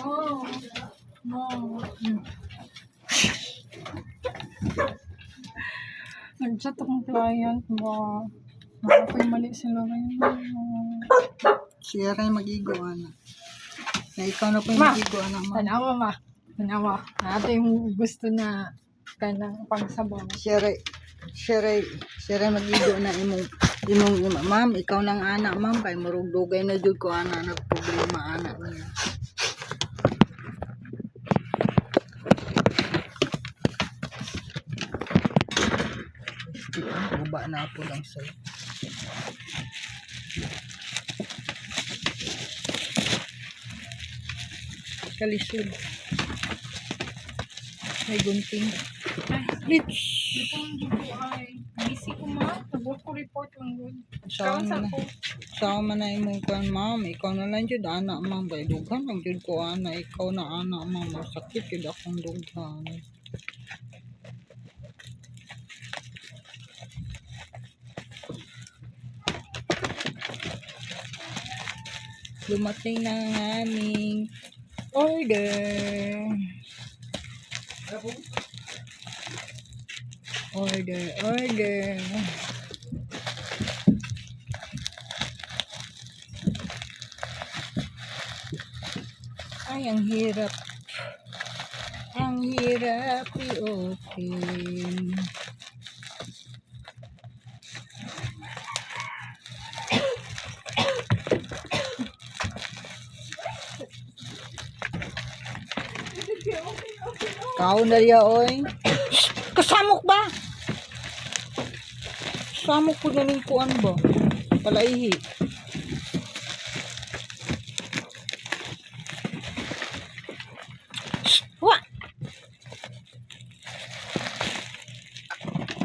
Oh. No. Nag-chat akong client ba? Ako'y mali sila ngayon. Siya rin mag-igo, na ikaw na po yung Ma, mag-igo, ma. tanawa ma. Tanawa. Nato yung gusto na kanang pagsabaw. Siya rin mag-igo na imong ma'am, ikaw nang anak, ma'am, kay murug dugay na jud ko ana nagproblema anak niya. Guba na po lang sa'yo. Kalisod. May gunting. Ay, ito ang dito ay. Busy ko ma. Nag-work ko report lang good. Saan man na imong kan, ma'am, ikaw na lang jud anak, ma'am, kay dughan ang jud ko ana, ikaw na anak, ma'am, sakit jud akong dughan. Dumating na ang aming order. Order. Ay, ang hirap. Ang hirap i-open. Kaon na riya, oy. Kasamok ba? Samok po na kuan ba? Palaihi. Wa!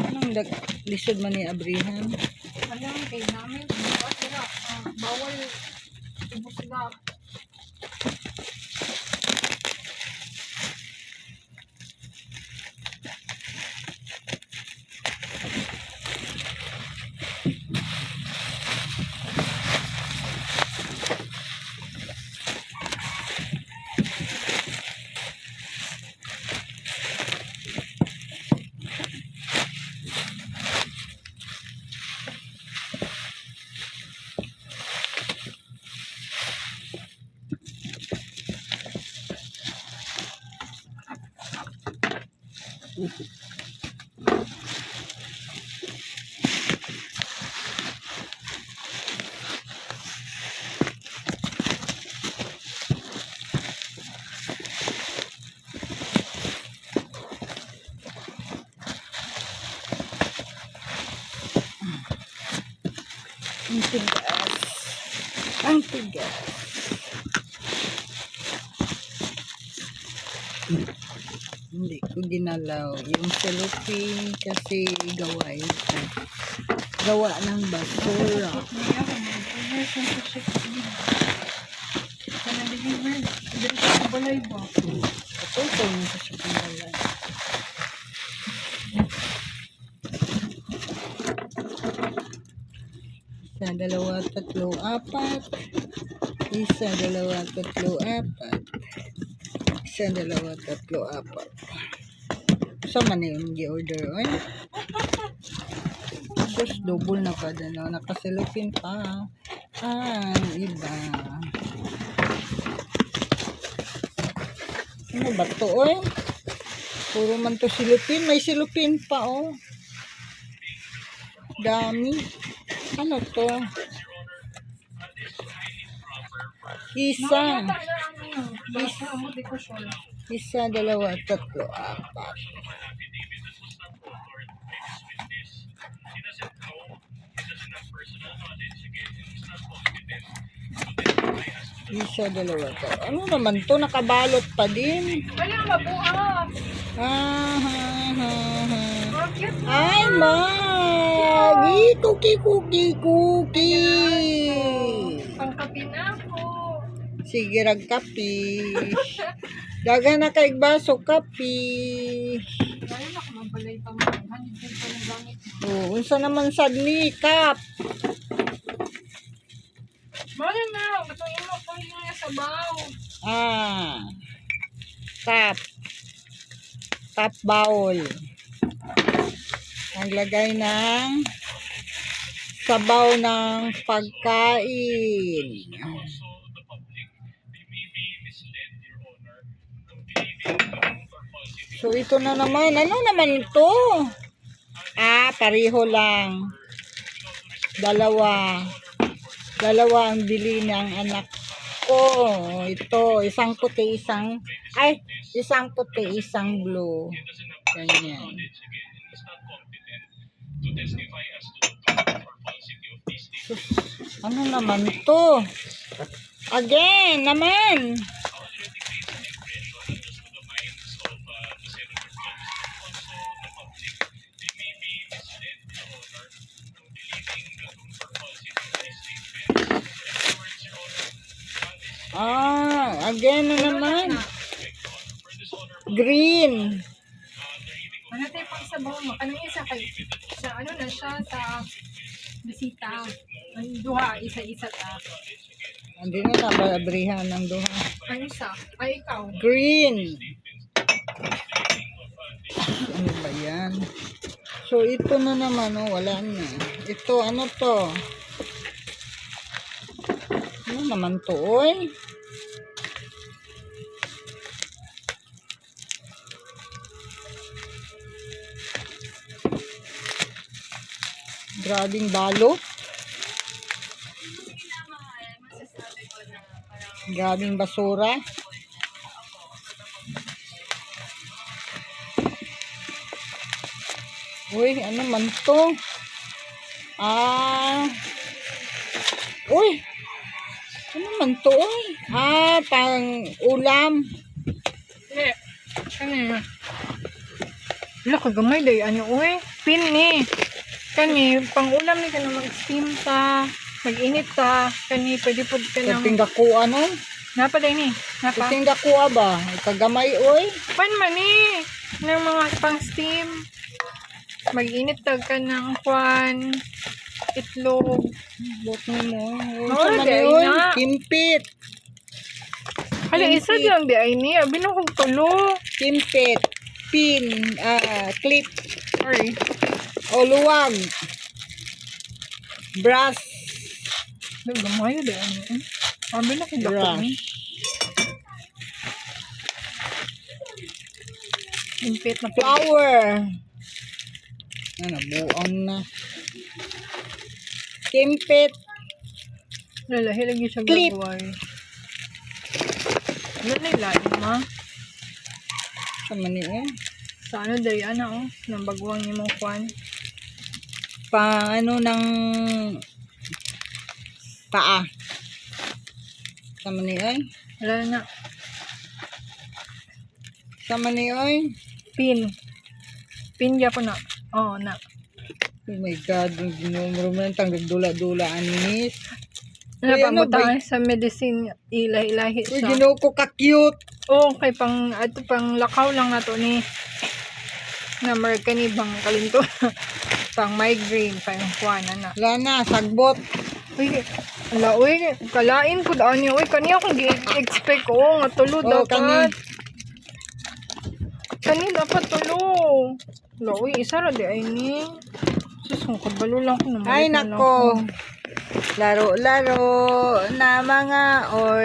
Anong lisod man ni abrihan? Alam, kay namin. Bawal. Ibus sila. Ang tigas. Hindi ko ginalaw yung cellophane kasi gawa ng basura. Balay ba? Ito yung sa balay. Isa, dalawa, tatlo, apat. Isa, dalawa, tatlo, apat. Isa, dalawa, tatlo, apat. Saan man yung gi-order? Ay, just double na pa din. Nakasilupin pa. Iba. Ano ba to, oy? Puro man to silupin. May silupin pa, oh. Dami. Ano to? Isa, dalawa, tatlo, apat. Isa, dalawa, tatlo. Ano naman to? Nakabalot pa din. Kaya mabuhat. Ay, Magi! Cookie! Pangkapi na ako. Sige, ragkapi. Daga na kay baso kapi. Kaya na ako magbalay pa mo. Hanid din pa ng langit. Unsa naman sad ni kap? Mali na. Batong imo ko yung sabaw. Top bowl. Naglagay ng sabaw ng pagkain. So, ito na naman. Ano naman ito? Pareho lang. Dalawa ang bili ng anak ko. Ito, isang puti, isang blue. Ganyan. Sus, ano naman to? Again, naman. Again na naman. Green. Ano tayo pang sabaw mo? Anong isa kay sa ano na siya sa bisita? Ang duha, isa-isa ta. Hindi na nababrihan ng duha. Ang isa? Ay, ikaw. Green. Ano ba yan? So, ito na naman, wala na. Ito, ano to? Ano naman to, oy? Grabing balot. Grabing basura. Uy, ano man to? Uy! Ano man to, uy? Pang ulam. Eh, kanina. Wala ka gamay day. Ano, uy? Pin ni. Kani, pang ulam ni ka na mag-steam ta. Mag-init ta. Kani, pwede po ka na. Kating dakuha, no? Napa day ni? Napa? Kating dakuha ba? Kagamay, uy. Pan man ni. Ng mga pang-steam. Mag-init ta ka ng kwan. Itlog. Bot mo. Oo, Sa day uy. na. Kimpit. Hala, isa lang di ay ni. Abi na kong tulo. Kimpit. Pin. Clip. Sorry. O luwag. Brush. Gamay day. Abi na kong dako ni. Impit na po. Flour. Buang na. Kimpit. Lalahi lagi siya Clip. gagaway. Ano na ilalim, ma? Sa mani, Sa ano, day, ano, nang baguang ni mong kwan. ng paa. Sa mani, Wala na. Sa mani, Pin. Pin ya po na. Oo, na. Oh my God, ginumuro mo ng dula-dula, anis. Ano Uy, pang ano butang ba? sa medicine, ilahi-ilahi Uy, siya. ginoo ko ka-cute. Oo, kay pang, ato pang lakaw lang na to ni. Na American bang kalinto. Pang migraine, pang kwan, na. Wala na, sagbot. Uy, ala, uy, kalain ko daan niya. Uy, kaniya akong gi-expect ko. Nga tulo dapat. Kani dapat tulo. Ala, uy, isa ra di ay ni. Sus, kung kabalo lang ko naman. Ay, nako. Laro-laro na mga